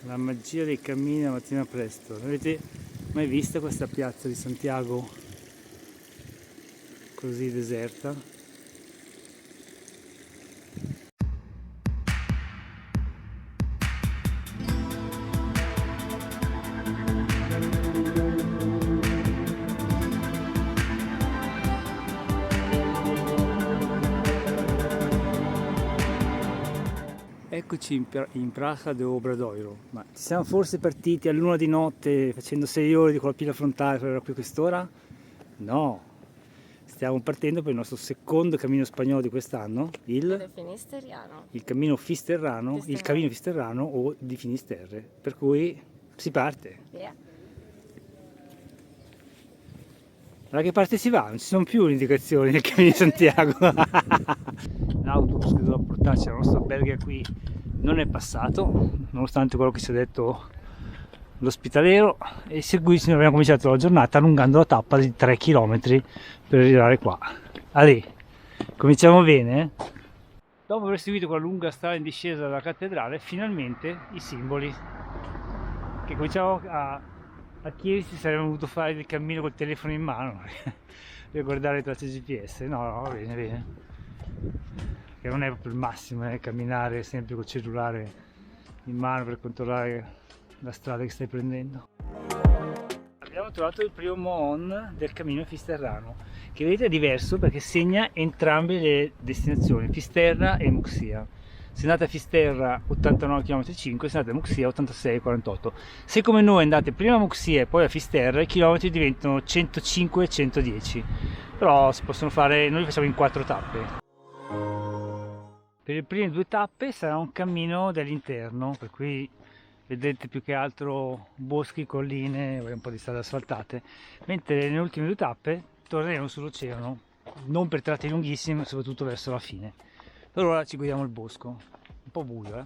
La magia dei cammini la mattina presto. Avete mai vista questa piazza di Santiago così deserta? Eccoci in Praja de Obradoiro, ma ci siamo forse partiti a luna di notte facendo 6 ore di colpita frontale per arrivare qui a quest'ora? No, stiamo partendo per il nostro secondo cammino spagnolo di quest'anno, il Cammino Fisterrano, il Cammino Fisterrano o di Finisterre, per cui si parte. Yeah. Da che parte si va? Non ci sono più le indicazioni del Cammino di Santiago. L'autobus che doveva portarci al nostro albergo qui non è passato, nonostante quello che ci ha detto l'ospitaliero, e seguissimo abbiamo cominciato la giornata allungando la tappa di 3 km per arrivare qua. Allì, cominciamo bene. Dopo aver seguito quella lunga strada in discesa dalla cattedrale, finalmente i simboli che cominciamo a chiedersi se avremmo dovuto fare il cammino col telefono in mano per guardare le tracce GPS. No, va bene, bene, che non è proprio il massimo, camminare sempre col cellulare in mano per controllare la strada che stai prendendo. Abbiamo trovato il primo Mon del Cammino Fisterrano, che vedete è diverso perché segna entrambe le destinazioni, Fisterra e Muxia. Se andate a Fisterra 89 km/h, se andate a Muxia 86,48. Se come noi andate prima a Muxia e poi a Fisterra, i chilometri diventano 105 e 110, però si possono fare, noi li facciamo in 4 tappe. Per le prime 2 tappe sarà un cammino dell'interno, per cui vedrete più che altro boschi, colline e un po' di strade asfaltate, mentre nelle ultime 2 tappe torneremo sull'oceano, non per tratti lunghissimi, ma soprattutto verso la fine. Per ora ci guidiamo il bosco, un po' buio.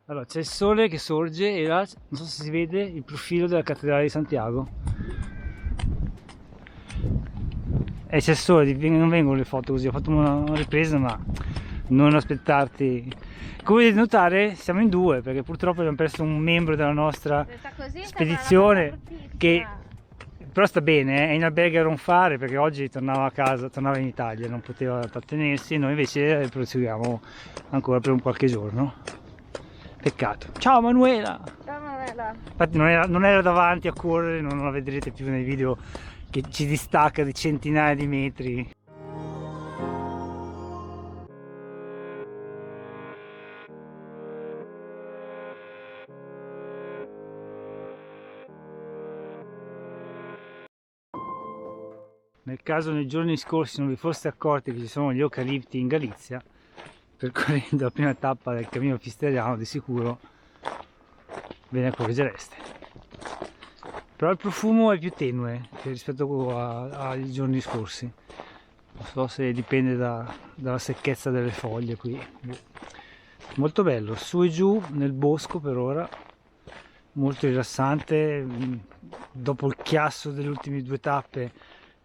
Allora, c'è il sole che sorge e là, non so se si vede, il profilo della cattedrale di Santiago. E c'è il sole, non vengono le foto così, ho fatto una ripresa, ma non aspettarti. Come potete notare siamo in 2 perché purtroppo abbiamo perso un membro della nostra spedizione che però sta bene, è in albergo a ronfare perché oggi tornava a casa, tornava in Italia, non poteva trattenersi, noi invece proseguiamo ancora per un qualche giorno. Peccato. Ciao Manuela! Ciao Manuela! Infatti non era davanti a correre, non la vedrete più nei video che ci distacca di centinaia di metri. Nel caso nei giorni scorsi non vi foste accorti che ci sono gli eucalipti in Galizia, percorrendo la prima tappa del Cammino Fisteriano di sicuro ve ne accorgereste. Però il profumo è più tenue rispetto ai giorni scorsi. Non so se dipende dalla secchezza delle foglie qui. Molto bello, su e giù nel bosco per ora, molto rilassante. Dopo il chiasso delle ultime 2 tappe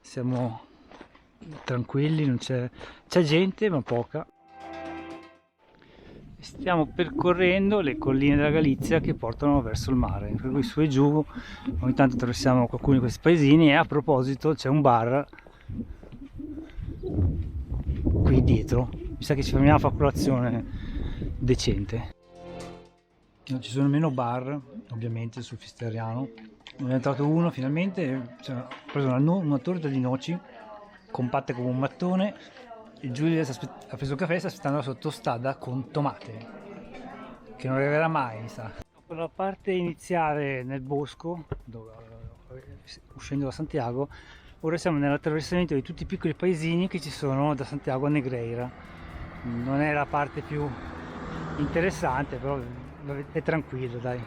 siamo tranquilli, non c'è gente ma poca. Stiamo percorrendo le colline della Galizia che portano verso il mare, per cui su e giù ogni tanto attraversiamo qualcuno di questi paesini. E a proposito c'è un bar qui dietro, mi sa che ci fermiamo a fare colazione decente. Non ci sono meno bar ovviamente sul Fisteriano. Ne abbiamo trovato uno finalmente, cioè, ho preso una torta di noci compatte come un mattone e Giulia ha preso il caffè e sta aspettando la sua tostada con tomate, che non arriverà mai, mi sa. Dopo la parte iniziale nel bosco, uscendo da Santiago, ora siamo nell'attraversamento di tutti i piccoli paesini che ci sono da Santiago a Negreira. Non è la parte più interessante, però è tranquillo, dai.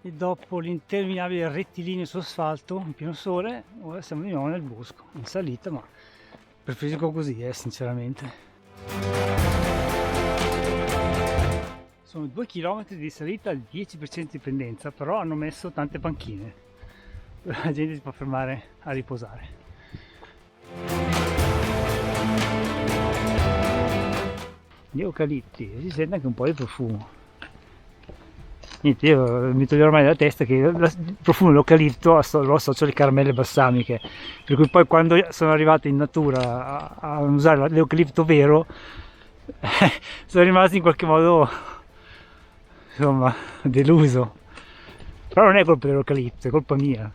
E dopo l'interminabile rettilineo su asfalto in pieno sole, ora siamo di nuovo nel bosco, in salita, ma preferisco così, sinceramente. Sono 2 km di salita al 10% di pendenza, però hanno messo tante panchine. La gente si può fermare a riposare. Gli eucalipti, si sente anche un po' di profumo. Niente, io mi toglierò ormai dalla testa che il profumo dell'eucalipto lo associo alle caramelle balsamiche, per cui poi quando sono arrivato in natura a usare l'eucalipto vero, sono rimasto in qualche modo, insomma, deluso. Però non è colpa dell'eucalipto, è colpa mia.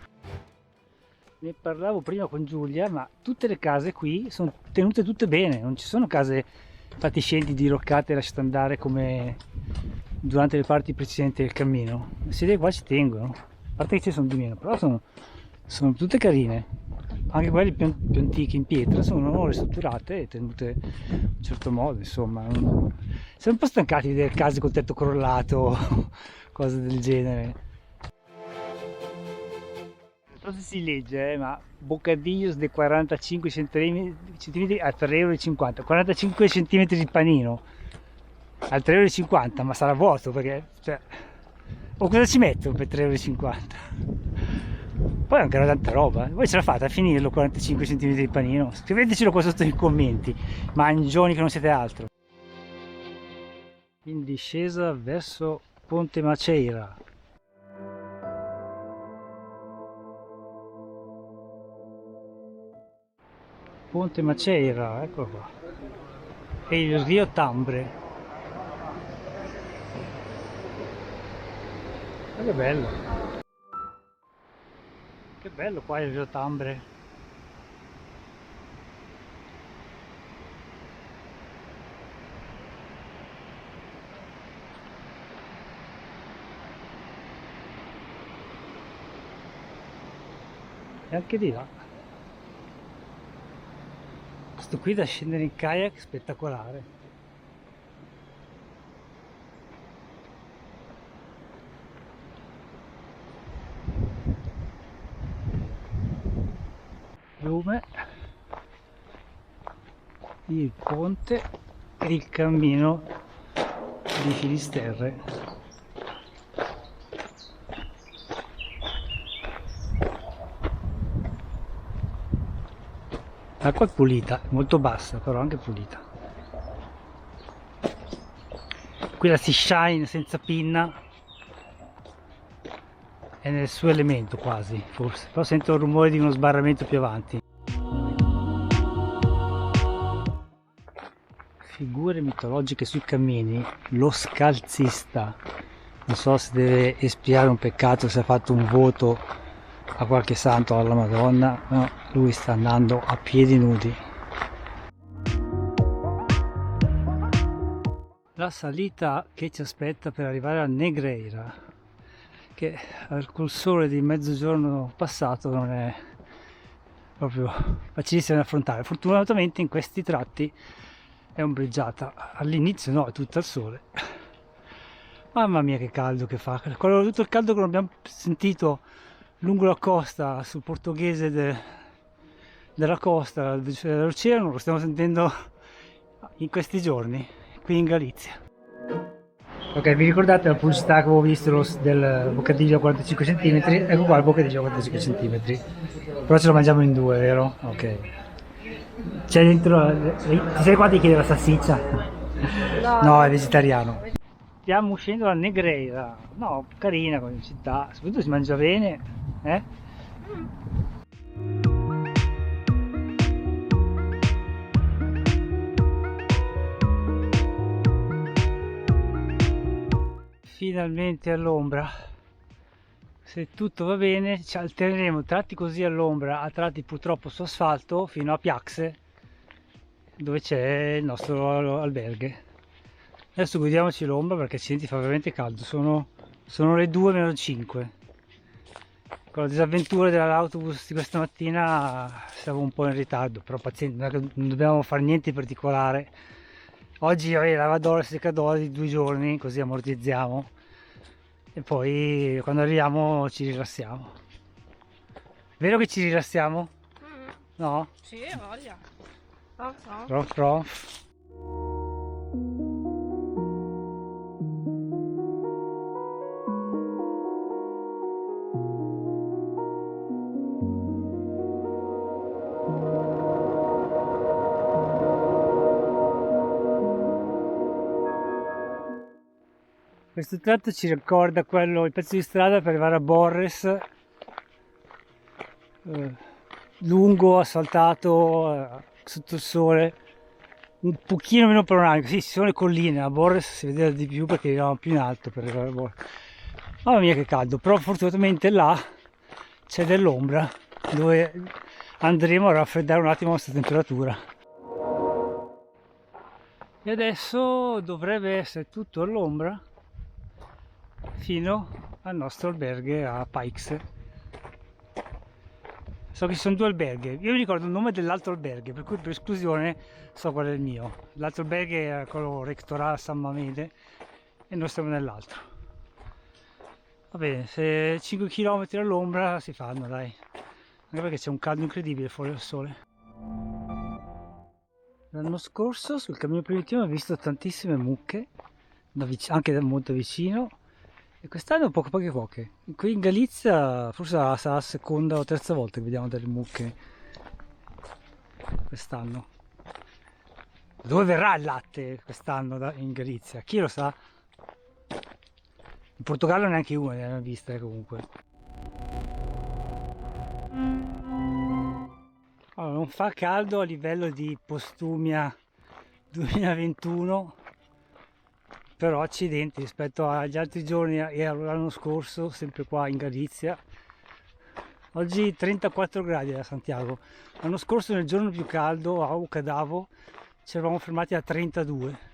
Ne parlavo prima con Giulia, ma tutte le case qui sono tenute tutte bene, non ci sono case fatiscenti, diroccate e lasciate andare come durante le parti precedenti del cammino. Le sedie qua ci tengono, a parte che ci sono di meno, però sono tutte carine. Anche quelle più antiche in pietra sono ristrutturate e tenute in un certo modo, insomma. Siamo un po' stancati di vedere case col tetto crollato, cose del genere. Non so se si legge, ma bocadillos de 45 cm a 3,50 €, 45 cm di panino a 3,50 €, ma sarà vuoto perché, cioè, o cosa ci metto per 3,50 €? Poi anche tanta roba, voi ce la fate a finirlo 45 cm di panino? Scrivetecelo qua sotto nei commenti, mangioni che non siete altro. In discesa verso Ponte Maceira. Ponte Maceira, eccolo qua. E il Rio Tambre. Ma che bello! Che bello qua il Rio Tambre. E anche di là. Questo qui da scendere in kayak spettacolare. Fiume, il ponte e il cammino di Finisterre. L'acqua è pulita, molto bassa, però anche pulita. Qui la Sea Shine senza pinna è nel suo elemento quasi, forse, però sento il rumore di uno sbarramento più avanti. Figure mitologiche sui cammini, lo scalzista, non so se deve espiare un peccato, se ha fatto un voto a qualche santo, alla Madonna, no, lui sta andando a piedi nudi. La salita che ci aspetta per arrivare a Negreira, che col sole di mezzogiorno passato non è proprio facilissima da affrontare. Fortunatamente in questi tratti è ombreggiata, all'inizio no, è tutta al sole. Mamma mia che caldo che fa, tutto il caldo che non abbiamo sentito lungo la costa sul portoghese della costa dell'oceano, lo stiamo sentendo in questi giorni qui in Galizia. Ok, vi ricordate la pubblicità che avevo visto del bocadillo a 45 cm? Ecco qua il bocadillo a 45 cm, però ce lo mangiamo in due, vero? Ok. C'è dentro, ti sei qua di chiedere la salsiccia? No, è vegetariano. Stiamo uscendo da Negreira, no, carina come città, soprattutto si mangia bene, eh? Finalmente all'ombra, se tutto va bene ci alterneremo tratti così all'ombra, a tratti purtroppo su asfalto fino a Piaxe, dove c'è il nostro alberghe. Adesso guidiamoci l'ombra perché ci fa veramente caldo, sono le 2:05. Con la disavventura dell'autobus di questa mattina siamo un po' in ritardo, però pazienza, non dobbiamo fare niente di particolare. Oggi lavadora e secadora di 2 giorni, così ammortizziamo e poi quando arriviamo ci rilassiamo. Vero che ci rilassiamo? No? Sì, voglia. Rof rof. Questo tratto ci ricorda il pezzo di strada per arrivare a Borres, lungo, asfaltato, sotto il sole, un pochino meno panoramico. Sì, ci sono le colline, a Borres si vedeva di più perché eravamo più in alto per arrivare a Borres. Mamma mia che caldo, però fortunatamente là c'è dell'ombra dove andremo a raffreddare un attimo questa temperatura. E adesso dovrebbe essere tutto all'ombra fino al nostro alberghe a Pikes. So che ci sono 2 alberghe, io mi ricordo il nome dell'altro alberghe, per cui per esclusione so qual è il mio. L'altro alberghe è quello Rectoral San Mamede e noi stiamo nell'altro. Va bene, se 5 km all'ombra si fanno, dai. Anche perché c'è un caldo incredibile fuori al sole. L'anno scorso sul cammino primitivo ho visto tantissime mucche, anche da molto vicino, e quest'anno poche. Qui in Galizia forse sarà la seconda o terza volta che vediamo delle mucche quest'anno. Dove verrà il latte quest'anno in Galizia? Chi lo sa? In Portogallo neanche una ne abbiamo vista comunque. Allora, non fa caldo a livello di Postumia 2021, però accidenti rispetto agli altri giorni e all'anno scorso, sempre qua in Galizia. Oggi 34 gradi a Santiago. L'anno scorso nel giorno più caldo a Ucadavo ci eravamo fermati a 32.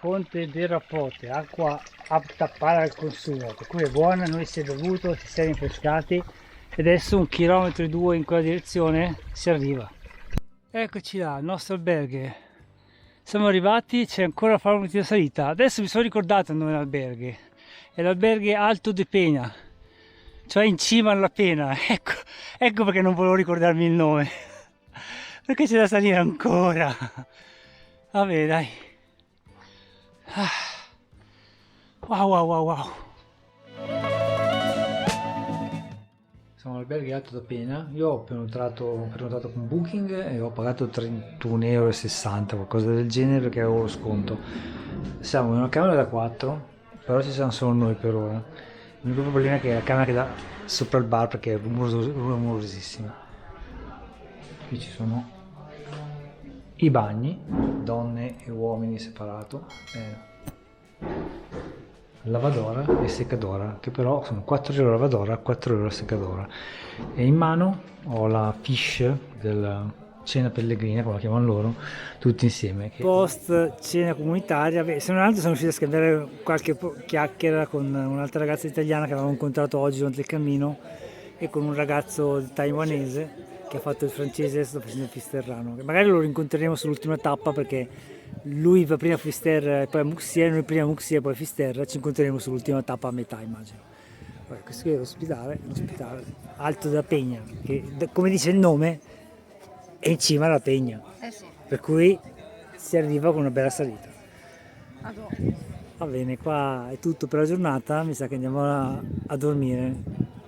Fonte del Rapote, acqua apta para il consumo, per cui è buona, noi si è bevuto, si è rinfrescati e adesso 1,2 km in quella direzione si arriva. Eccoci là, il nostro alberghe. Siamo arrivati, c'è ancora a fare un'ultima salita. Adesso mi sono ricordato il nome dell'alberghe, è l'alberghe Alto de Peña, cioè in cima alla pena. Ecco perché non volevo ricordarmi il nome, perché c'è da salire ancora. Vabbè, dai. Wow. Siamo all'alberghe Alto da Pena. Io ho prenotato con Booking e ho pagato 31,60 €, qualcosa del genere, perché avevo lo sconto. Siamo in una camera da 4, però ci siamo solo noi per ora. L'unico problema è che la camera che dà sopra il bar, perché è rumorosissima. Qui ci sono i bagni, donne e uomini separato, lavadora e secadora, che però sono 4 € lavadora, 4 € secadora. E in mano ho la fish della cena pellegrina, come la chiamano loro, tutti insieme. Post cena comunitaria, se non altro sono riuscito a scambiare qualche chiacchiera con un'altra ragazza italiana che avevamo incontrato oggi durante il cammino e con un ragazzo taiwanese che ha fatto il francese e sta facendo il Fisterrano. Magari lo rincontreremo sull'ultima tappa, perché lui va prima a Fisterra e poi a Muxia, noi prima a Muxia e poi a Fisterra. Ci incontreremo sull'ultima tappa a metà, immagino. Poi, questo qui è l'ospitale Alto da Peña, che come dice il nome è in cima alla Peña, sì. Per cui si arriva con una bella salita. Va bene, qua è tutto per la giornata, mi sa che andiamo a dormire.